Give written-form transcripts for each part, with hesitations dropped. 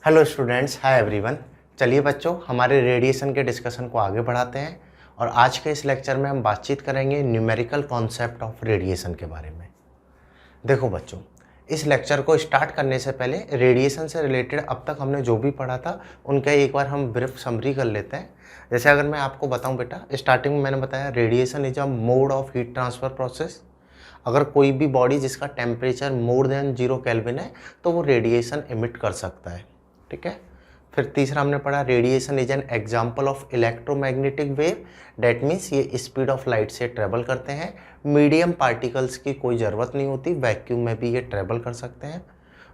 Hello students, hi everyone. चलिए बच्चों, हमारे रेडिएशन के डिस्कशन को आगे बढ़ाते हैं और आज के इस लेक्चर में हम बातचीत करेंगे न्यूमेरिकल कॉन्सेप्ट ऑफ रेडिएशन के बारे में। देखो बच्चों, इस लेक्चर को स्टार्ट करने से पहले रेडिएशन से रिलेटेड अब तक हमने जो भी पढ़ा था उनका एक बार हम ब्रीफ समरी कर लेते हैं। जैसे अगर मैं आपको बताऊं बेटा, स्टार्टिंग में मैंने बताया radiation is a mode of heat transfer process. अगर कोई भी बॉडी जिसका टेम्परेचर मोर देन 0 केल्विन है तो वो रेडिएशन इमिट कर सकता है। ठीक है। फिर तीसरा हमने पढ़ा radiation is an example of electromagnetic wave. That means ये स्पीड ऑफ लाइट से ट्रेवल करते हैं। मीडियम पार्टिकल्स की कोई ज़रूरत नहीं होती, वैक्यूम में भी ये ट्रेवल कर सकते हैं।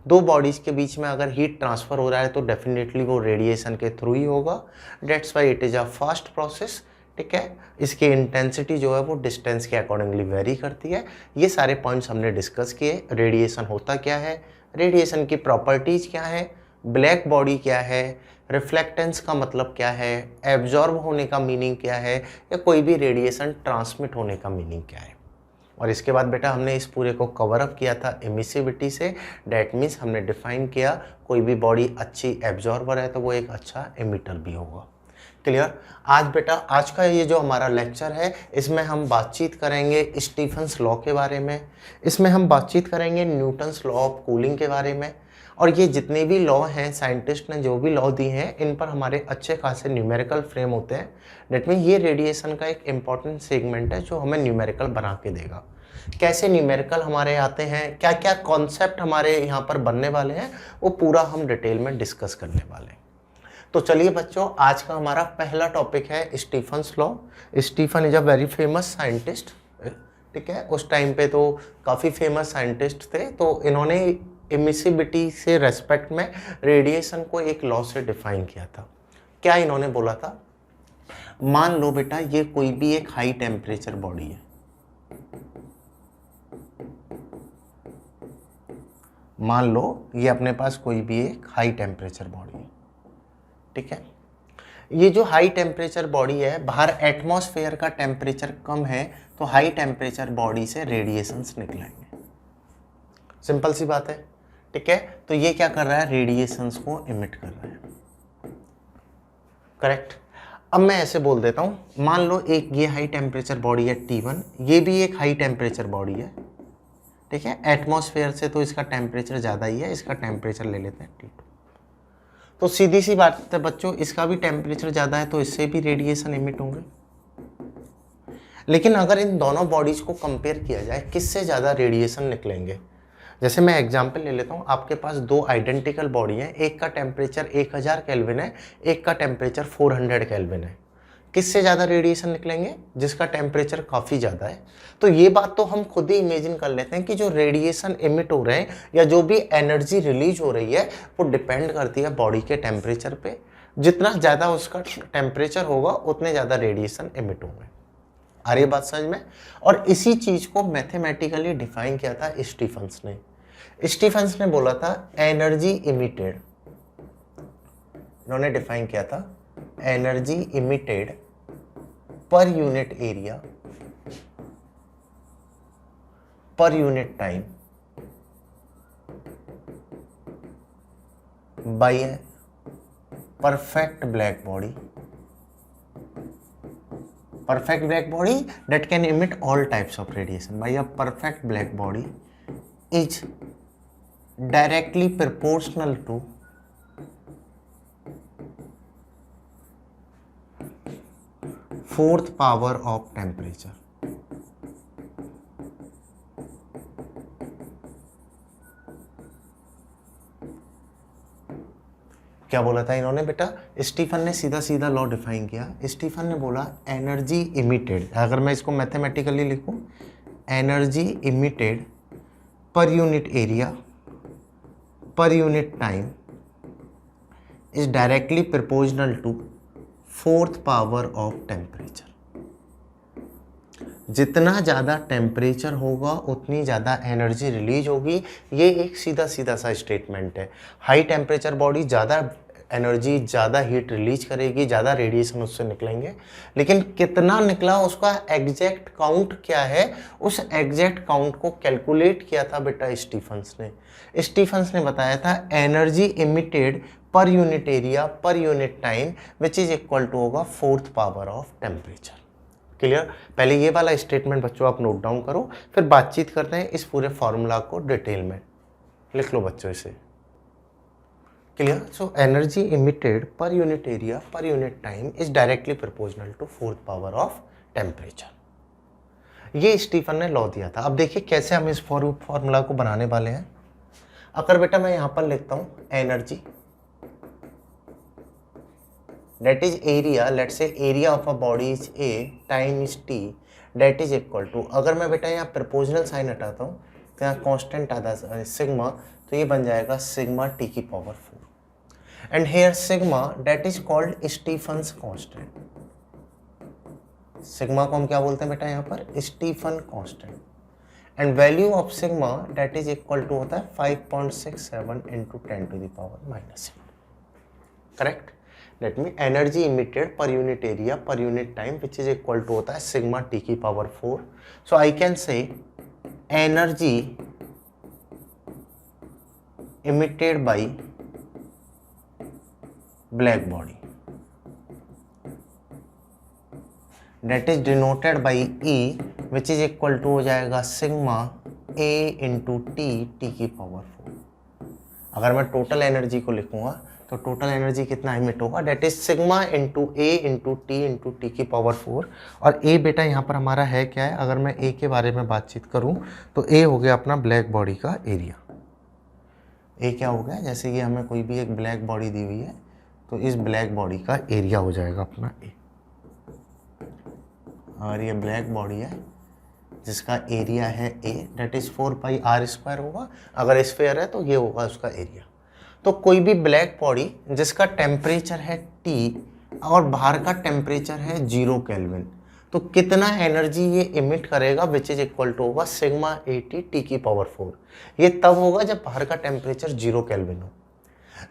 दो बॉडीज़ के बीच में अगर हीट ट्रांसफ़र हो रहा है तो डेफिनेटली वो रेडिएशन के थ्रू ही होगा। That's why it is a fast process. ठीक है। इसकी इंटेंसिटी जो है वो डिस्टेंस के अकॉर्डिंगली वेरी करती है। ये सारे पॉइंट्स हमने डिस्कस किए। रेडिएशन होता क्या है, रेडिएशन की प्रॉपर्टीज़ क्या है, ब्लैक बॉडी क्या है, रिफ्लेक्टेंस का मतलब क्या है, एब्जॉर्ब होने का मीनिंग क्या है, या कोई भी रेडिएशन ट्रांसमिट होने का मीनिंग क्या है। और इसके बाद बेटा हमने इस पूरे को कवर अप किया था एमिसिविटी से। डैट मीन्स हमने डिफाइन किया कोई भी बॉडी अच्छी एब्जॉर्बर है तो वो एक अच्छा एमिटर भी होगा। क्लियर। आज बेटा, आज का ये जो हमारा लेक्चर है इसमें हम बातचीत करेंगे स्टीफन्स लॉ के बारे में। इसमें हम बातचीत करेंगे न्यूटन्स लॉ ऑफ कूलिंग के बारे में। और ये जितने भी लॉ हैं, साइंटिस्ट ने जो भी लॉ दी हैं, इन पर हमारे अच्छे खासे न्यूमेरिकल फ्रेम होते हैं। डेट मीन ये रेडिएशन का एक इम्पॉर्टेंट सेगमेंट है जो हमें न्यूमेरिकल बना के देगा। कैसे न्यूमेरिकल हमारे आते हैं, क्या क्या कॉन्सेप्ट हमारे यहाँ पर बनने वाले हैं, वो पूरा हम डिटेल में डिस्कस करने वाले हैं। तो चलिए बच्चों, आज का हमारा पहला टॉपिक है Stefan's law. Stefan is a very famous scientist. ठीक है। उस टाइम पे तो काफ़ी फेमस साइंटिस्ट थे। तो इन्होंने एमिसिविटी से रेस्पेक्ट में रेडिएशन को एक लॉ से डिफाइन किया था। क्या इन्होंने बोला था, मान लो बेटा ये कोई भी एक हाई टेम्परेचर बॉडी है। मान लो ये अपने पास कोई भी एक हाई टेम्परेचर बॉडी है। ठीक है। ये जो हाई टेम्परेचर बॉडी है, बाहर एटमॉस्फेयर का टेम्परेचर कम है तो हाई टेम्परेचर बॉडी से रेडिएशंस निकलेंगे। सिंपल सी बात है। ठीक है। तो ये क्या कर रहा है, रेडिएशंस को इमिट कर रहा है। करेक्ट। अब मैं ऐसे बोल देता हूं, मान लो एक ये हाई टेम्परेचर बॉडी है T1, ये भी एक हाई टेम्परेचर बॉडी है। ठीक है। एटमॉस्फेयर से तो इसका टेम्परेचर ज़्यादा ही है, इसका टेम्परेचर ले लेते हैं T2। तो सीधी सी बात है बच्चों, इसका भी टेम्परेचर ज़्यादा है तो इससे भी रेडिएशन इमिट होंगे। लेकिन अगर इन दोनों बॉडीज को कंपेयर किया जाए, किससे ज़्यादा रेडिएशन निकलेंगे। जैसे मैं एग्जांपल ले लेता हूँ, आपके पास दो आइडेंटिकल बॉडी हैं, एक का टेम्परेचर 1000 केल्विन है, एक का टेम्परेचर 400 केल्विन है। किससे ज़्यादा रेडिएशन निकलेंगे, जिसका टेम्परेचर काफ़ी ज़्यादा है। तो ये बात तो हम खुद ही इमेजिन कर लेते हैं कि जो रेडिएशन इमिट हो रहे हैं या जो भी एनर्जी रिलीज हो रही है वो डिपेंड करती है बॉडी के टेम्परेचर पे। जितना ज़्यादा उसका टेम्परेचर होगा उतने ज़्यादा रेडिएशन इमिट होंगे। आ रही बात समझ में। और इसी चीज़ को मैथमेटिकली डिफाइन किया था स्टीफन्स ने। स्टीफन्स ने बोला था एनर्जी इमिटेड, इन्होंने डिफाइन किया था energy emitted per unit area per unit time by a perfect black body. Perfect black body that can emit all types of radiation by a perfect black body is directly proportional to fourth power of temperature। क्या बोला था इन्होंने बेटा, Stephen ने सीधा सीधा law define किया। Stephen ने बोला एनर्जी इमिटेड, अगर मैं इसको मैथमेटिकली लिखूं, energy emitted per unit area per unit time is directly proportional to fourth power of temperature. जितना ज़्यादा टेम्परेचर होगा उतनी ज़्यादा एनर्जी रिलीज होगी। ये एक सीधा सीधा सा स्टेटमेंट है। हाई टेम्परेचर बॉडी ज़्यादा एनर्जी, ज़्यादा हीट रिलीज करेगी, ज़्यादा रेडिएशन उससे निकलेंगे, लेकिन कितना निकला उसका एग्जैक्ट काउंट क्या है, उस एग्जैक्ट काउंट को कैलकुलेट किया था बेटा स्टीफंस ने। स्टीफंस ने बताया था energy emitted per unit area per unit time which is equal to होगा 4th power of temperature. Clear? पहले ये वाला स्टेटमेंट बच्चों आप नोट डाउन करो, फिर बातचीत करते हैं इस पूरे फॉर्मूला को डिटेल में। लिख लो बच्चों इसे। Clear? So energy emitted per unit area per unit time is directly proportional to 4th power of temperature. ये स्टीफन ने लॉ दिया था। अब देखिए कैसे हम इस फॉर्मूला को बनाने वाले हैं। अगर बेटा मैं यहां पर लिखता हूं energy that is area, let's say area of a body is A, time is T, that is equal to, अगर मैं बेटा यहाँ प्रपोजनल साइन हटाता हूँ तो यहाँ कांस्टेंट आता है सिग्मा, तो ये बन जाएगा सिग्मा टी की power 4 and here sigma that is called Stefan's constant. Sigma को हम क्या बोलते हैं बेटा यहाँ पर? Stefan constant. And value of sigma that is equal to होता है 5.67 into 10 to the power -8। Correct? That means energy emitted per unit area per unit time which is equal to होता है सिग्मा टी की power 4। So I can say energy emitted by black body that is denoted by E which is equal to हो जाएगा sigma A into T की power 4। अगर मैं total energy को लिखूंगा तो टोटल एनर्जी कितना इमिट होगा? That is sigma into A into T की पावर 4। और ए बेटा यहाँ पर हमारा है क्या है? अगर मैं ए के बारे में बातचीत करूँ तो ए हो गया अपना ब्लैक बॉडी का एरिया। ए क्या हो गया? जैसे कि हमें कोई भी एक ब्लैक बॉडी दी हुई है तो इस ब्लैक बॉडी का एरिया हो जाएगा अपना ए। और ये ब्लैक बॉडी है जिसका एरिया है ए, डेट इज 4πr² होगा। अगर स्फीयर है तो ये होगा उसका एरिया। तो कोई भी ब्लैक बॉडी जिसका टेम्परेचर है T और बाहर का टेम्परेचर है 0 केल्विन, तो कितना एनर्जी ये इमिट करेगा विच इज इक्वल टू होगा सिग्मा टी की पावर 4। ये तब होगा जब बाहर का टेम्परेचर 0 केल्विन हो।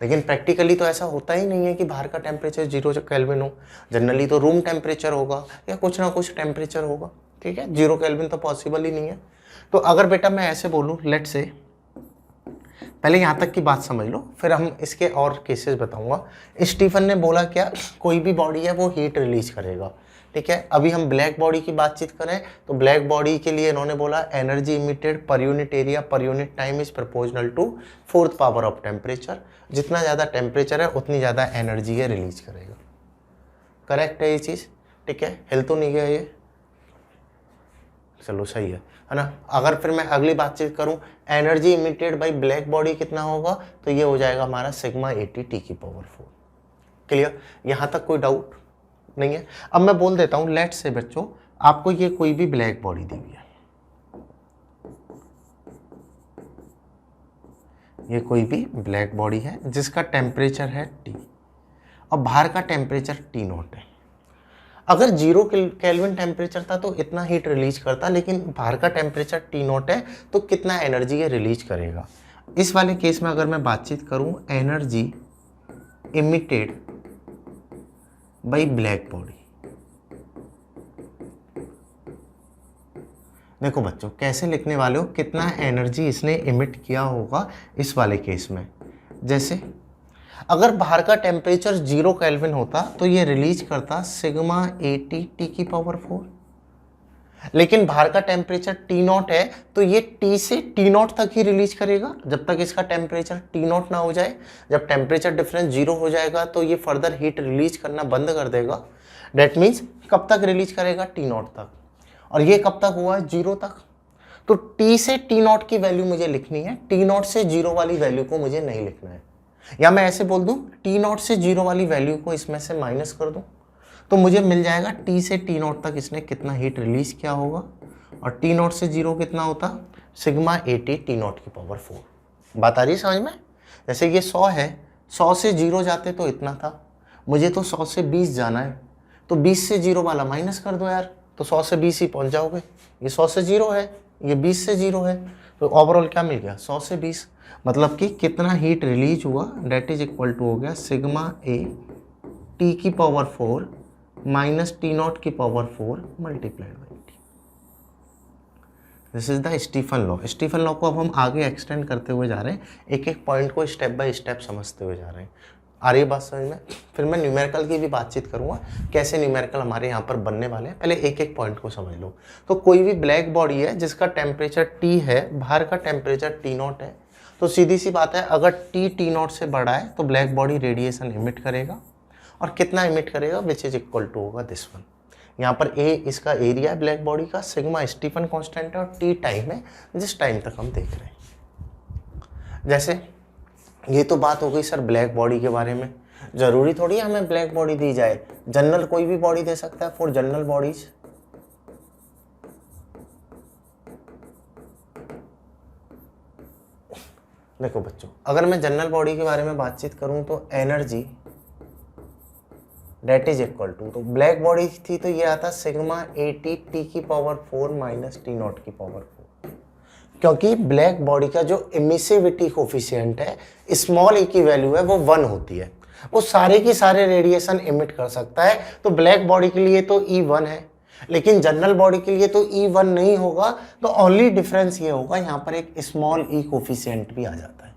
लेकिन प्रैक्टिकली तो ऐसा होता ही नहीं है कि बाहर का टेम्परेचर 0 केल्विन हो। जनरली तो रूम टेम्परेचर होगा या कुछ ना कुछ टेम्परेचर होगा। ठीक है, 0 केल्विन तो पॉसिबल ही नहीं है। तो अगर बेटा मैं ऐसे बोलूँ, लेट से पहले यहाँ तक की बात समझ लो, फिर हम इसके और केसेस बताऊंगा। स्टीफन ने बोला क्या? कोई भी बॉडी है वो हीट रिलीज करेगा। ठीक है, अभी हम ब्लैक बॉडी की बातचीत करें तो ब्लैक बॉडी के लिए इन्होंने बोला energy emitted per unit area per unit time is proportional to 4th power of temperature. जितना ज़्यादा टेम्परेचर है उतनी ज़्यादा एनर्जी ये रिलीज करेगा। करेक्ट है ये चीज़? ठीक है, हिल तो नहीं गया ये? चलो सही है ना। अगर फिर मैं अगली बातचीत करूं energy emitted by black body कितना होगा, तो ये हो जाएगा हमारा सिग्मा टी की पावर 4। क्लियर? यहां तक कोई डाउट नहीं है? अब मैं बोल देता हूं, लेट से बच्चों आपको ये कोई भी ब्लैक बॉडी दी हुई है, ये कोई भी ब्लैक बॉडी है जिसका टेम्परेचर है T और बाहर का टेम्परेचर T0 है। अगर 0 केल्विन टेम्परेचर था तो इतना हीट रिलीज करता, लेकिन बाहर का टेम्परेचर T0 है तो कितना एनर्जी ये रिलीज करेगा? इस वाले केस में अगर मैं बातचीत करूं energy emitted by black body, देखो बच्चों कैसे लिखने वाले हो, कितना एनर्जी इसने इमिट किया होगा इस वाले केस में। जैसे अगर बाहर का टेम्परेचर 0 केल्विन होता तो ये रिलीज करता सिग्मा टी की पावर 4, लेकिन बाहर का टेम्परेचर T0 है तो ये T से T0 तक ही रिलीज करेगा जब तक इसका टेम्परेचर T0 ना हो जाए। जब टेम्परेचर डिफरेंस 0 हो जाएगा तो ये फर्दर हीट रिलीज करना बंद कर देगा। डेट मीन्स कब तक रिलीज करेगा? T0 तक। और ये कब तक हुआ है? 0 तक। तो T से T0 की वैल्यू मुझे लिखनी है, T0 से 0 वाली वैल्यू को मुझे नहीं लिखना है। या मैं ऐसे बोल दूं T0 से 0 वाली वैल्यू को इसमें से माइनस कर दूं तो मुझे मिल जाएगा T से T0 तक इसने कितना हीट रिलीज किया होगा, और T0 से 0 कितना होता? सिग्मा टी T0 की पावर 4। बात आ रही है समझ में? जैसे ये 100 है, 100 से 0 जाते तो इतना था, मुझे तो 100 से 20 जाना है तो 20 से 0 वाला माइनस कर दो यार, तो 100 से 20 ही पहुंच जाओगे। ये 100 से 0 है, ये 20 से 0 है, तो ओवरऑल क्या मिल गया 100 से 20, मतलब कि कितना हीट रिलीज हुआ डेट इज इक्वल टू हो गया सिग्मा ए टी की पावर 4 माइनस टी नॉट की power 4 multiplied by T. This is the Stephen law. Stephen law को अब हम आगे एक्सटेंड करते हुए जा रहे हैं, एक एक पॉइंट को स्टेप बाय स्टेप समझते हुए जा रहे हैं। आ रही बात समझ में? फिर मैं न्यूमेरिकल की भी बातचीत करूंगा, कैसे न्यूमेरिकल हमारे यहाँ पर बनने वाले हैं। पहले एक एक पॉइंट को समझ लो। तो कोई भी ब्लैक बॉडी है जिसका टेम्परेचर T है, बाहर का टेम्परेचर T नॉट है, तो सीधी सी बात है अगर T नॉट से बड़ा है तो ब्लैक बॉडी रेडिएशन इमिट करेगा। और कितना इमिट करेगा? विच इज इक्वल टू होगा दिस वन। यहाँ पर A इसका एरिया है ब्लैक बॉडी का, सिग्मा स्टीफन कांस्टेंट है और T टाइम है जिस टाइम तक हम देख रहे हैं। जैसे ये तो बात हो गई सर ब्लैक बॉडी के बारे में। जरूरी थोड़ी है हमें ब्लैक बॉडी दी जाए, जनरल कोई भी बॉडी दे सकता है। फॉर जनरल बॉडीज देखो बच्चों, अगर मैं जनरल बॉडी के बारे में बातचीत करूं तो energy that is equal to, तो ब्लैक बॉडी थी तो ये आता सिग्मा ए टी टी की पावर 4 माइनस टी नॉट की पावर 4, क्योंकि ब्लैक बॉडी का जो इमिसिविटी कोफिशिएंट है स्मॉल e की वैल्यू है वो 1 होती है, वो सारे की सारे रेडिएशन इमिट कर सकता है। तो ब्लैक बॉडी के लिए तो E1 है, लेकिन जनरल बॉडी के लिए तो E1 नहीं होगा। तो ओनली डिफरेंस ये होगा यहाँ पर एक स्मॉल e कोफिशिएंट भी आ जाता है।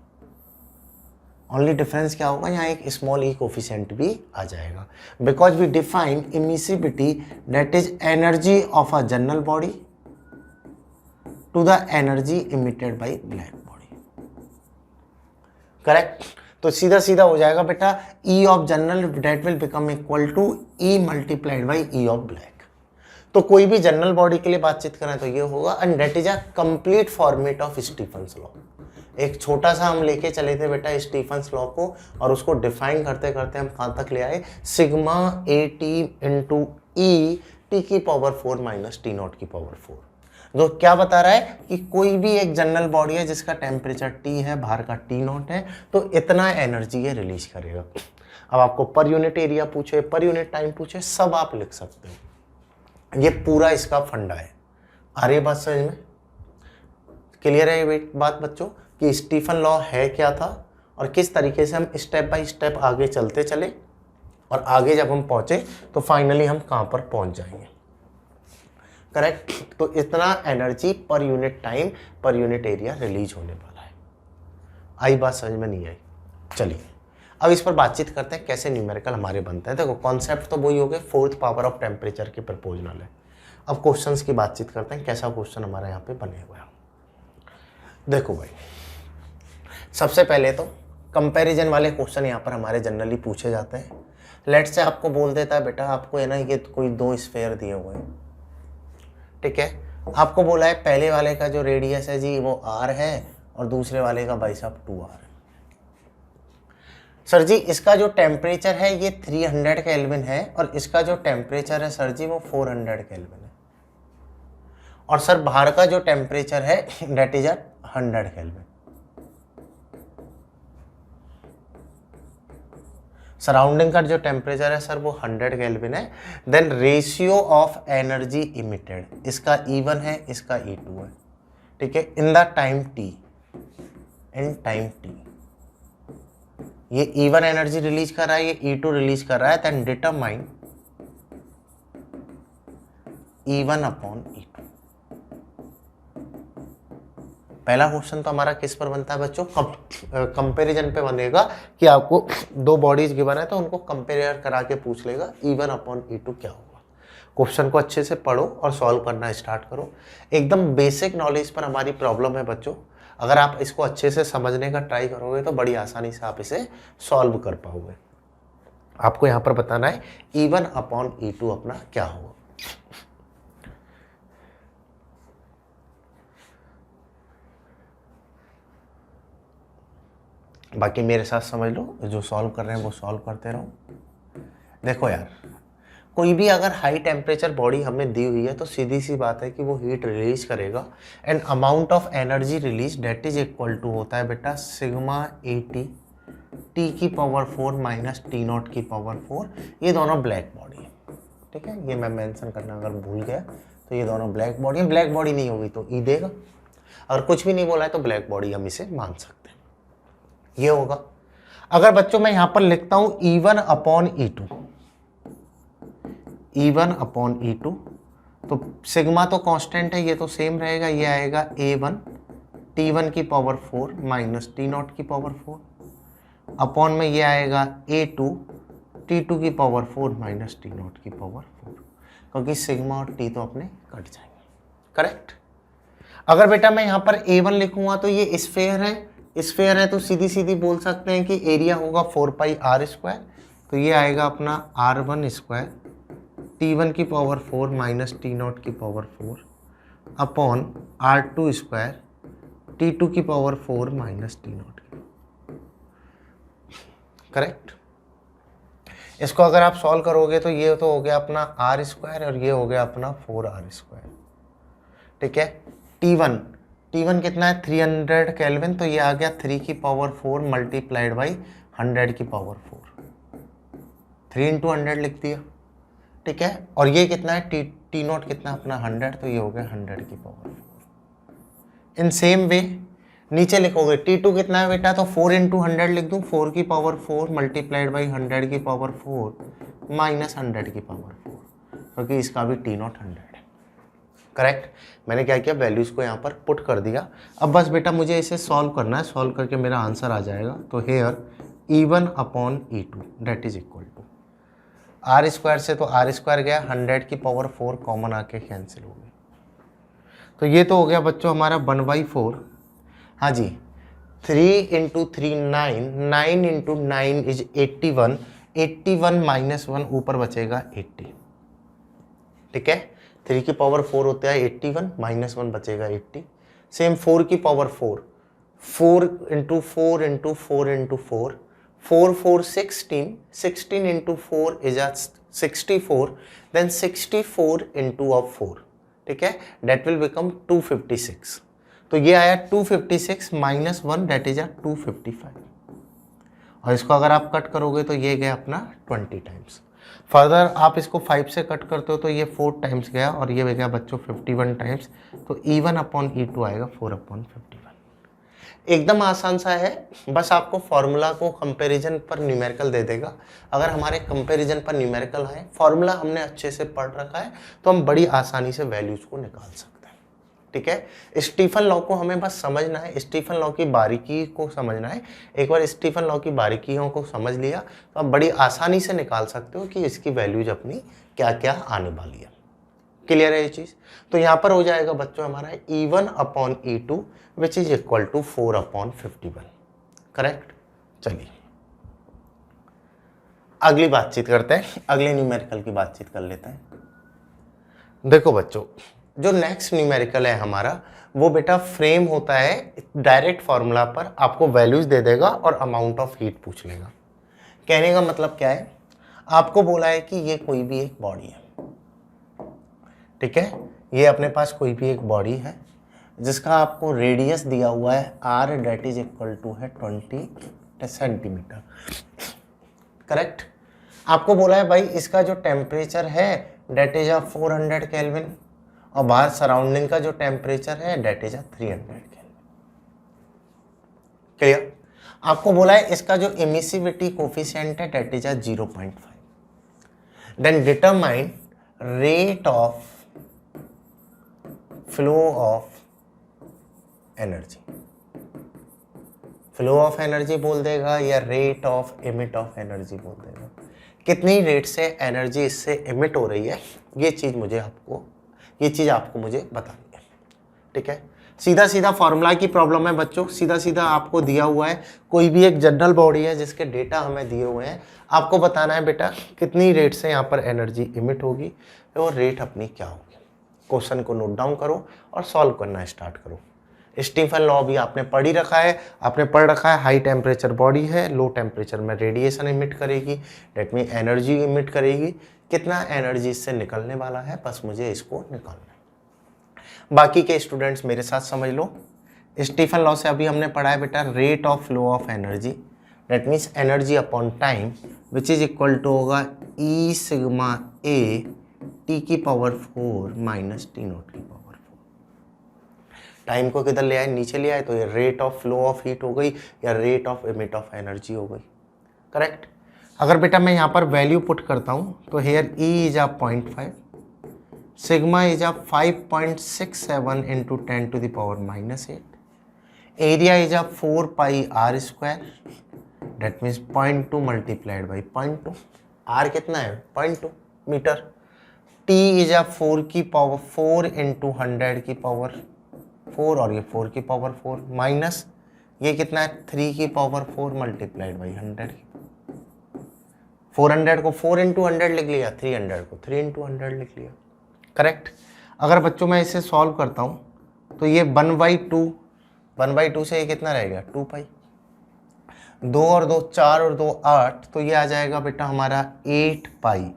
ओनली डिफरेंस क्या होगा? यहाँ एक स्मॉल e कोफिशिएंट भी आ जाएगा, because we define emissivity that is energy of a general body to the energy emitted by black body. Correct? तो सीधा सीधा हो जाएगा बेटा E of general that will become equal to E multiplied by E of black. तो कोई भी general body के लिए बातचीत करें तो ये होगा, and that is a complete format of Stefan's law. एक छोटा सा हम लेके चले थे बेटा स्टीफन्स लॉ को, और उसको डिफाइन करते करते हम कहाँ तक ले आए? Sigma A T into E T की पावर 4 माइनस टी नॉट की पावर 4, जो क्या बता रहा है कि कोई भी एक जनरल बॉडी है जिसका टेम्परेचर T है, बाहर का T नॉट है, तो इतना एनर्जी ये रिलीज करेगा। अब आपको पर यूनिट एरिया पूछे, पर यूनिट टाइम पूछे, सब आप लिख सकते हो। ये पूरा इसका फंडा है। आ रही है बात समझ में? क्लियर है ये बात बच्चों कि स्टीफन लॉ है क्या था और किस तरीके से हम स्टेप बाय स्टेप आगे चलते चले, और आगे जब हम पहुंचे तो फाइनली हम कहाँ पर पहुंच जाएंगे। करेक्ट? तो इतना एनर्जी पर यूनिट टाइम पर यूनिट एरिया रिलीज होने वाला है। आई बात समझ में? नहीं आई? चलिए अब इस पर बातचीत करते हैं कैसे न्यूमेरिकल हमारे बनते हैं। देखो कॉन्सेप्ट तो वही हो गए, 4th पावर ऑफ टेम्परेचर के प्रपोजनल है। अब क्वेश्चंस की बातचीत करते हैं, कैसा क्वेश्चन हमारे यहाँ पे बने हुए हैं। देखो भाई, सबसे पहले तो कंपैरिजन वाले क्वेश्चन यहाँ पर हमारे जनरली पूछे जाते हैं। लेट से आपको बोल देता है बेटा आपको है ना ये कोई 2 स्फेयर दिए हुए हैं, ठीक है। आपको बोला है पहले वाले का जो रेडियस है जी वो r है और दूसरे वाले का भाई साहब 2r है। सर जी इसका जो टेम्परेचर है ये 300 केल्विन है और इसका जो टेम्परेचर है सर जी वो 400 केल्विन है, और सर बाहर का जो टेम्परेचर है डेट इज 100 केल्विन। सराउंडिंग का जो टेम्परेचर है सर वो 100 केल्विन है। Then ratio of energy emitted, इसका E1 है इसका E2 है, ठीक है, in the time T, in time T। ये E1 एनर्जी रिलीज कर रहा है, ये E2 रिलीज कर रहा है। Then determine E1 upon E2। पहला क्वेश्चन तो हमारा किस पर बनता है बच्चों? कंपैरिजन पे बनेगा कि आपको 2 बॉडीज गिवन है तो उनको कंपेयर करा के पूछ लेगा E1 अपॉन E2 क्या होगा। क्वेश्चन को अच्छे से पढ़ो और सॉल्व करना स्टार्ट करो। एकदम बेसिक नॉलेज पर हमारी प्रॉब्लम है बच्चों, अगर आप इसको अच्छे से समझने का ट्राई करोगे तो बड़ी आसानी से आप इसे सॉल्व कर पाओगे। आपको यहाँ पर बताना है E1 अपॉन E2 अपना क्या होगा। बाकी मेरे साथ समझ लो, जो सॉल्व कर रहे हैं वो सॉल्व करते रहो। देखो यार, कोई भी अगर हाई टेम्परेचर बॉडी हमें दी हुई है तो सीधी सी बात है कि वो हीट रिलीज करेगा, and amount of energy release that is equal to होता है बेटा सिग्मा ए टी टी की पावर 4 माइनस टी नॉट की पावर 4। ये दोनों ब्लैक बॉडी है, ठीक है, ये मैं मेंशन करना अगर भूल गया तो ये दोनों ब्लैक बॉडी है। ब्लैक बॉडी नहीं होगी तो ई देगा, अगर कुछ भी नहीं बोला है तो ब्लैक बॉडी हम इसे मान सकते हैं, ये होगा। अगर बच्चों मैं यहां पर लिखता हूं E1 upon E2, E1 upon E2, तो सिग्मा तो कांस्टेंट है, ये तो सेम रहेगा, ये आएगा A1 T1 की पावर 4 माइनस T0 की पावर 4 अपॉन में ये आएगा A2 T2 की पावर 4 माइनस T0 की पावर 4, क्योंकि सिग्मा और T तो अपने कट जाएंगे, करेक्ट। अगर बेटा मैं यहाँ पर A1 लिखूंगा तो ये स्फेयर है, स्फेयर है तो सीधी सीधी बोल सकते हैं कि एरिया होगा 4 पाई आर स्क्वायर, तो ये आएगा अपना R1 स्क्वायर T1 की पावर 4 माइनस T0 की power 4 upon R2 square T2 की पावर 4 माइनस T0 की, करेक्ट। इसको अगर आप सॉल्व करोगे तो ये तो हो गया अपना आर स्क्वायर और ये हो गया अपना 4r स्क्वायर, ठीक है। T1 कितना है 300 केल्विन, तो ये आ गया 3 की पावर 4 मल्टीप्लाइड बाई 100 की पावर 4, 3 इंटू 100 लिख दिया, ठीक है। और ये कितना है T0 कितना अपना 100, तो ये हो गया 100 की पावर 4। इन सेम वे नीचे लिखोगे T2 कितना है बेटा, तो 4 इंटू 100 लिख दूँ, 4 की पावर 4 मल्टीप्लाइड बाई 100 की पावर 4 माइनस 100 की पावर 4, क्योंकि इसका भी T0 100 है, करेक्ट। मैंने क्या किया, वैल्यूज़ को यहाँ पर पुट कर दिया। अब बस बेटा मुझे इसे सॉल्व करना है, सॉल्व करके मेरा आंसर आ जाएगा। तो here E1 upon E2 that is equal to R square से तो आर स्क्वायर गया, 100 की पावर 4 कॉमन आके कैंसिल हो गई, तो ये तो हो गया बच्चों हमारा 1/4। हाँ जी, 3 इंटू 3 9, 9 इंटू 9 इज 81, 81 माइनस 1 ऊपर बचेगा 80, ठीक है। 3 की पावर 4 होता है 81 माइनस 1 बचेगा 80। सेम 4 की power 4, 4 into 4 into 4 into 4, 4 4 16, 16 into 4 is 64, then 64 into of 4, ठीक है, डेट विल बिकम 256। तो ये आया 256 माइनस 1 डेट इज 255, और इसको अगर आप कट करोगे तो ये गया अपना 20 टाइम्स। फर्दर आप इसको 5 से कट करते हो तो ये 4 टाइम्स गया, और ये गया बच्चों 51 टाइम्स, तो E1 अपॉन E2 आएगा 4 अपॉन 51। एकदम आसान सा है, बस आपको फॉर्मूला को कंपैरिजन पर न्यूमेरिकल दे देगा। अगर हमारे कंपैरिजन पर न्यूमेरिकल है, फॉर्मूला हमने अच्छे से पढ़ रखा है, तो हम बड़ी आसानी से वैल्यूज को निकाल सकते हैं, ठीक है। स्टीफन लॉ को हमें बस समझना है, स्टीफन लॉ की बारीकी को समझना है। एक बार स्टीफन लॉ की बारीकियों को समझ लिया तो आप बड़ी आसानी से निकाल सकते हो कि इसकी वैल्यूज अपनी क्या क्या आने वाली है। क्लियर है ये चीज़? तो यहाँ पर हो जाएगा बच्चों हमारा E1 upon E2 which is equal to 4 upon 51, correct. चलिए अगली बातचीत करते हैं, अगले न्यूमेरिकल की बातचीत कर लेते हैं। देखो बच्चों, जो नेक्स्ट न्यूमेरिकल है हमारा, वो बेटा फ्रेम होता है डायरेक्ट फार्मूला पर, आपको वैल्यूज दे देगा और अमाउंट ऑफ हीट पूछ लेगा। कहने का मतलब क्या है, आपको बोला है कि ये कोई भी एक बॉडी है, ठीक है, ये अपने पास कोई भी एक बॉडी है जिसका आपको रेडियस दिया हुआ है r that is equal to है 20 सेंटीमीटर, करेक्ट। आपको बोला है भाई इसका जो टेम्परेचर है डेट इज 400 केल्विन, और बाहर सराउंडिंग का जो टेम्परेचर है डेट इज 300 केल्विन। क्लियर? आपको बोला है इसका जो एमिसिविटी कोफिशिएंट है that is 0.5। Then determine rate of flow of energy, flow of energy बोल देगा या rate of emit of energy बोल देगा, कितनी रेट से एनर्जी इससे एमिट हो रही है, ये चीज़ आपको मुझे बतानी है, ठीक है। सीधा सीधा फॉर्मूला की प्रॉब्लम है बच्चों, सीधा सीधा आपको दिया हुआ है, कोई भी एक जनरल बॉडी है जिसके डेटा हमें दिए हुए हैं, आपको बताना है बेटा कितनी रेट से यहाँ पर एनर्जी इमिट होगी और रेट अपनी क्या होगी। क्वेश्चन को नोट डाउन करो और सॉल्व करना स्टार्ट करो। स्टीफन लॉ भी आपने पढ़ ही रखा है, आपने पढ़ रखा है हाई टेम्परेचर बॉडी है, लो टेम्परेचर में रेडिएशन इमिट करेगी, डेट मीन एनर्जी इमिट करेगी, कितना एनर्जी इससे निकलने वाला है, बस मुझे इसको निकालना है। बाकी के स्टूडेंट्स मेरे साथ समझ लो, स्टीफन लॉ से अभी हमने पढ़ा है बेटा rate of flow of energy, that means energy upon time which is equal to होगा ई सिग्मा ए टी की पावर 4 माइनस T0 की पावर 4। टाइम को किधर ले आए, नीचे ले आए, तो ये rate of flow of heat हो गई या rate of emit of energy हो गई, करेक्ट। अगर बेटा मैं यहाँ पर वैल्यू पुट करता हूँ तो here E is uh 0.5, sigma is uh 5.67 into 10 to the power -8, area is uh 4 pi R square, that means 0.2 multiplied by 0.2, R कितना है 0.2 मीटर, टी इज आ 4 की पावर 4 इंटू 100 की पावर 4 और ये 4 की पावर 4 माइनस ये कितना है 3 की पावर 4 मल्टीप्लाइड बाई 100 की, 400 को 4 इंटू 100 लिख लिया, 300 को 3 इंटू 100 लिख लिया, करेक्ट। अगर बच्चों मैं इसे सॉल्व करता हूँ तो ये 1/2 से ये कितना रहेगा 2 पाई, 2 और 2 4 और 2 8, तो ये आ जाएगा बेटा हमारा 8 pi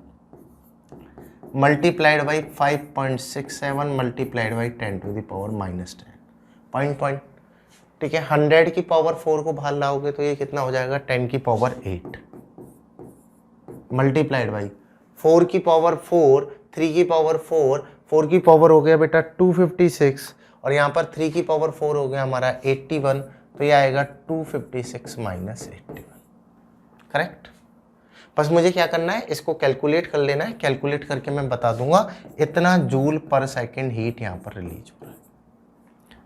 multiplied by 5.67 multiplied by 10 to the power -10 point, ठीक है। 100 की पावर 4 को बाहर लाओगे तो ये कितना हो जाएगा 10 की पावर 8 मल्टीप्लाइड बाई 4 की पावर 4, 3 की पावर 4, 4 की पावर हो गया बेटा 256 और यहाँ पर 3 की पावर 4 हो गया हमारा 81, तो ये आएगा 256 माइनस 81, करेक्ट। बस मुझे क्या करना है, इसको कैलकुलेट कर लेना है, कैलकुलेट करके मैं बता दूंगा इतना जूल पर सेकेंड हीट यहाँ पर रिलीज हो रहा है,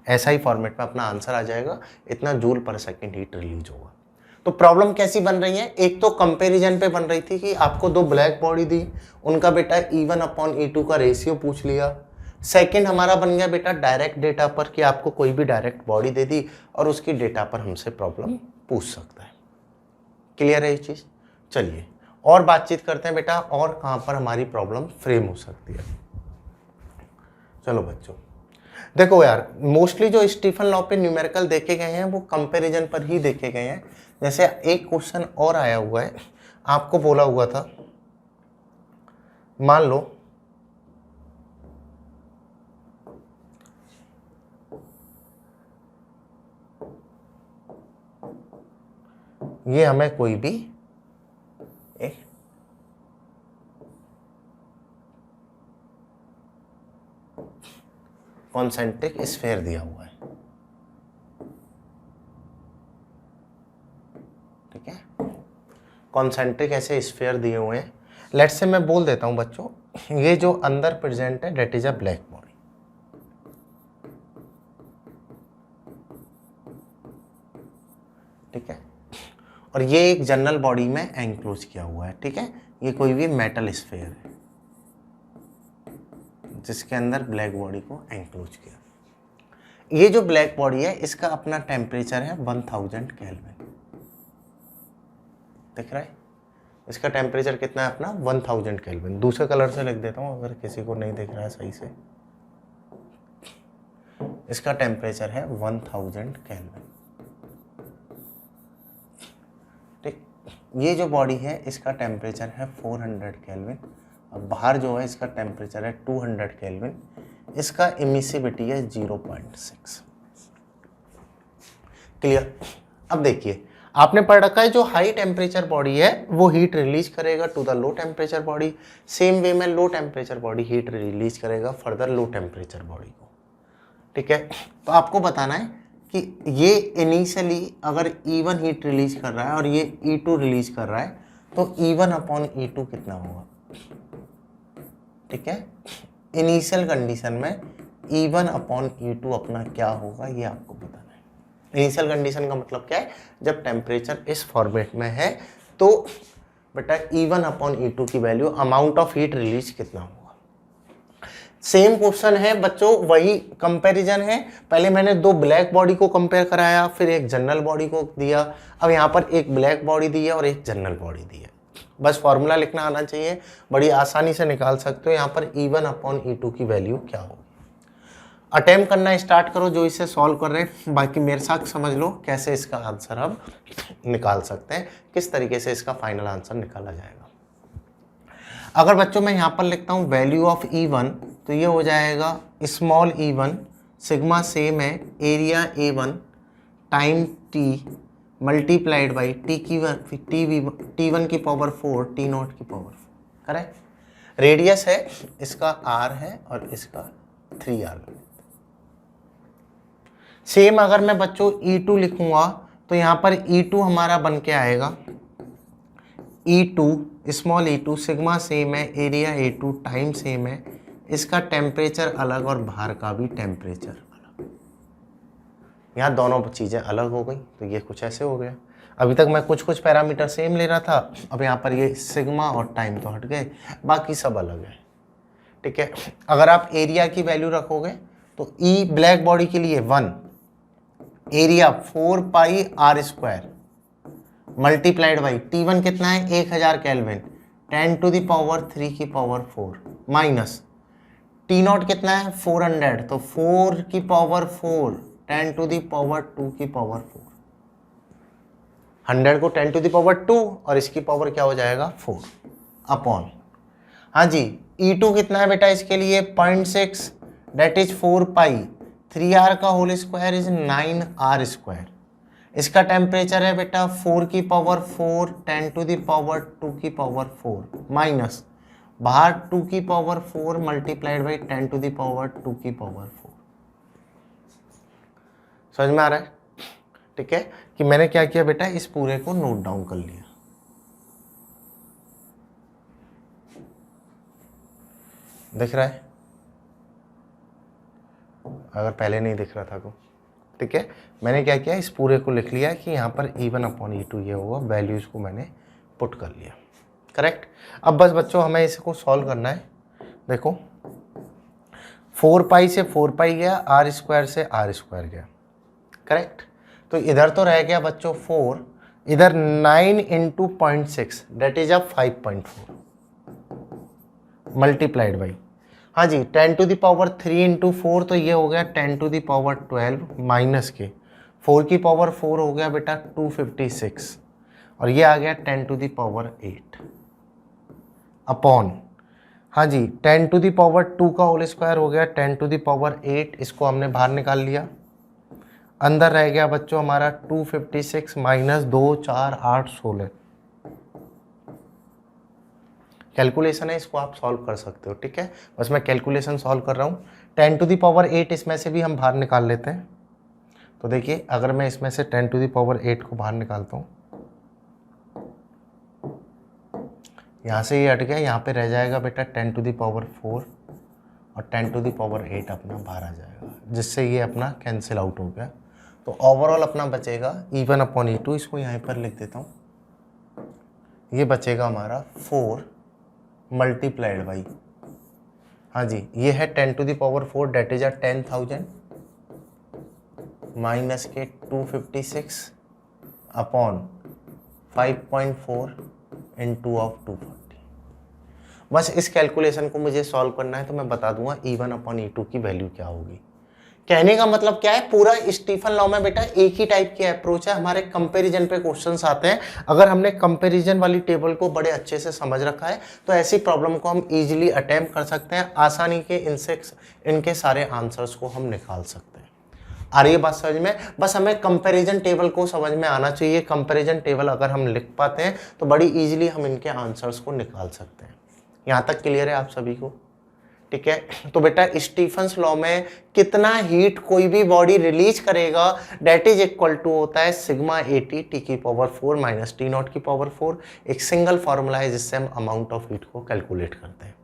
ऐसा ही फॉर्मेट में अपना आंसर आ जाएगा, इतना जूल पर सेकेंड हीट रिलीज होगा। तो प्रॉब्लम कैसी बन रही है, एक तो कंपैरिजन पे बन रही थी कि आपको दो ब्लैक बॉडी दी, उनका बेटा E1/E2 का रेशियो पूछ लिया। सेकंड हमारा बन गया बेटा डायरेक्ट डेटा पर कि आपको कोई भी डायरेक्ट बॉडी दे दी और उसकी डेटा पर हमसे प्रॉब्लम पूछ सकता है। क्लियर है ये चीज? चलिए और बातचीत करते हैं बेटा, और कहां पर हमारी प्रॉब्लम फ्रेम हो सकती है। चलो बच्चों देखो यार, मोस्टली जो स्टीफन लॉ पे न्यूमेरिकल देखे गए हैं वो कंपैरिजन पर ही देखे गए हैं। जैसे एक क्वेश्चन और आया हुआ है, आपको बोला हुआ था, मान लो ये हमें कोई भी एक कॉन्सेंट्रिक स्फीयर दिया हुआ है, ठीक है। कॉन्सेंट्रिक ऐसे स्फीयर दिए हुए हैं। लेट्स से मैं बोल देता हूं बच्चों, ये जो अंदर प्रेजेंट है that is a black body, ठीक है, और ये एक जनरल बॉडी में एंक्लोज किया हुआ है, ठीक है। ये कोई भी मेटल स्फीयर है जिसके अंदर ब्लैक बॉडी को एंक्लोज किया। ये जो ब्लैक बॉडी है इसका अपना टेम्परेचर है 1000 केल्विन, दिख रहा है? इसका टेम्परेचर कितना है अपना 1000 केल्विन। दूसरे कलर से लिख देता हूं अगर किसी को नहीं दिख रहा है सही से। इसका टेम्परेचर है 1000 केल्विन, ठीक। ये जो बॉडी है इसका टेम्परेचर है 400 केल्विन, और बाहर जो है इसका टेम्परेचर है 200 केल्विन। इसका एमिसिविटी है 0.6। क्लियर? अब देखिए आपने पढ़ रखा है जो हाई टेम्परेचर बॉडी है वो हीट रिलीज करेगा to the low temperature body, same way में low temperature body heat release करेगा फर्दर लो टेम्परेचर बॉडी को, ठीक है। तो आपको बताना है कि ये इनिशियली अगर E1 हीट रिलीज कर रहा है और ये E2 रिलीज कर रहा है तो E1/E2 कितना होगा, ठीक है। इनिशियल कंडीशन में E1/E2 अपना क्या होगा ये आपको बताना है। इनिशियल कंडीशन का मतलब क्या है, जब टेम्परेचर इस फॉर्मेट में है तो बेटा E1/E2 की value amount of heat release कितना होगा। सेम क्वेश्चन है बच्चों, वही कंपैरिजन है। पहले मैंने दो ब्लैक बॉडी को कंपेयर कराया, फिर एक जनरल बॉडी को दिया, अब यहाँ पर एक ब्लैक बॉडी दी है और एक जनरल बॉडी दी है। बस फॉर्मूला लिखना आना चाहिए, बड़ी आसानी से निकाल सकते हो यहाँ पर E1/E2 की वैल्यू क्या होगी। अटेम्प्ट करना स्टार्ट करो जो इसे सॉल्व कर रहे हैं, बाकी मेरे साथ समझ लो कैसे इसका आंसर अब निकाल सकते हैं, किस तरीके से इसका फाइनल आंसर निकाला जाएगा। अगर बच्चों मैं यहाँ पर लिखता हूँ वैल्यू ऑफ E1 तो ये हो जाएगा स्मॉल E1 सिग्मा सेम है area A1 time T multiplied by T1 की पावर 4 T0 की पावर 4, करेक्ट। रेडियस है इसका R है और इसका 3R। सेम अगर मैं बच्चों E2 लिखूंगा तो यहाँ पर E2 हमारा बन के आएगा E2 small E2 sigma same है, एरिया A2 टाइम सेम है, इसका टेम्परेचर अलग और बाहर का भी टेम्परेचर अलग। यहाँ दोनों चीज़ें अलग हो गई, तो ये कुछ ऐसे हो गया। अभी तक मैं कुछ पैरामीटर सेम ले रहा था, अब यहाँ पर ये सिग्मा और टाइम तो हट गए, बाकी सब अलग है। ठीक है, अगर आप एरिया की वैल्यू रखोगे तो E ब्लैक बॉडी के लिए 1, area 4 pi R square multiplied by T1 कितना है 1000 केल्विन 10 टू द पावर 3 की पावर 4 माइनस T0 कितना है 400 तो 4 की पावर 4 10 टू द पावर 2 की पावर 4, 100 को 10 टू द पावर 2 और इसकी पावर क्या हो जाएगा 4 अपॉन, हाँ जी E2 कितना है बेटा इसके लिए 0.6 डेट इज 4 पाई 3r का whole square is 9r square, इसका टेम्परेचर है बेटा 4 की पावर 4 10 टू द पावर 2 की पावर 4 माइनस बाहर 2 की power 4 multiplied by 10 to the power 2 की पावर 4। समझ में आ रहा है? ठीक है कि मैंने क्या किया बेटा, इस पूरे को नोट डाउन कर लिया। दिख रहा है अगर पहले नहीं दिख रहा था तो? ठीक है, मैंने क्या किया, इस पूरे को लिख लिया कि यहाँ पर E1 अपॉन E2 ये होगा, वैल्यूज को मैंने पुट कर लिया। करेक्ट। अब बस बच्चों हमें इसको सॉल्व करना है। देखो 4 पाई से 4 पाई गया, आर स्क्वायर से आर स्क्वायर गया। करेक्ट, तो इधर तो रह गया बच्चों 4, इधर 9 into 0.6 that is 5.4 multiplied by, हाँ जी 10 टू द पावर 3 इंटू 4 तो ये हो गया 10 टू द पावर 12 माइनस के 4 की पावर 4 हो गया बेटा 256 और ये आ गया 10 टू द पावर 8 अपॉन, हाँ जी 10 टू द पावर 2 का होल स्क्वायर हो गया 10 टू द पावर 8, इसको हमने बाहर निकाल लिया। अंदर रह गया बच्चों हमारा 256 माइनस 2 4 8 16। कैलकुलेशन है, इसको आप सॉल्व कर सकते हो। ठीक है, बस मैं कैलकुलेशन सॉल्व कर रहा हूँ। 10 टू द पावर 8 इसमें से भी हम बाहर निकाल लेते हैं। तो देखिए अगर मैं इसमें से 10 टू द पावर 8 को बाहर निकालता हूँ, यहाँ से ये हट गया, यहाँ पे रह जाएगा बेटा 10 टू द पावर 4 और 10 टू द पावर 8 अपना बाहर आ जाएगा, जिससे ये अपना कैंसिल आउट हो गया। तो ओवरऑल अपना बचेगा E1 अपॉन E2, इसको यहाँ पर लिख देता हूँ, ये बचेगा हमारा 4 मल्टीप्लाइड बाई, हाँ जी ये है 10 to the power 4 that is 10,000 minus के 256 अपॉन 5.4 इंटू ऑफ 240। बस इस कैलकुलेशन को मुझे सॉल्व करना है, तो मैं बता दूंगा E1 अपॉन E2 की वैल्यू क्या होगी। कहने का मतलब क्या है, पूरा स्टीफन लॉ में बेटा एक ही टाइप की अप्रोच है, हमारे कंपैरिजन पे क्वेश्चंस आते हैं। अगर हमने कंपैरिजन वाली टेबल को बड़े अच्छे से समझ रखा है तो ऐसी प्रॉब्लम को हम इजीली अटेम्प्ट कर सकते हैं, आसानी के इनके सारे आंसर्स को हम निकाल सकते हैं। आ रही है बात समझ में? बस हमें कंपैरिजन टेबल को समझ में आना चाहिए। कंपैरिजन टेबल अगर हम लिख पाते हैं तो बड़ी इजीली हम इनके आंसर्स को निकाल सकते हैं। यहाँ तक क्लियर है आप सभी को? ठीक है, तो बेटा स्टीफन्स लॉ में कितना हीट कोई भी बॉडी रिलीज करेगा डेट इज इक्वल टू होता है सिग्मा AT T की पावर 4 माइनस T0 की पावर 4। एक सिंगल फॉर्मूला है जिससे हम अमाउंट ऑफ हीट को कैलकुलेट करते हैं।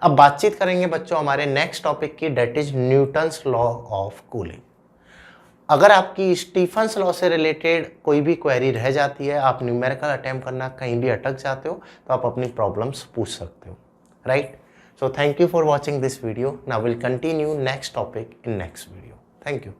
अब बातचीत करेंगे बच्चों हमारे नेक्स्ट टॉपिक की, that is Newton's law of cooling. अगर आपकी स्टीफन्स लॉ से रिलेटेड कोई भी क्वेरी रह जाती है, आप न्यूमेरिकल अटेम्प्ट करना कहीं भी अटक जाते हो, तो आप अपनी प्रॉब्लम्स पूछ सकते हो, right? So thank you for watching this video. Now we'll continue next topic in next video. Thank you.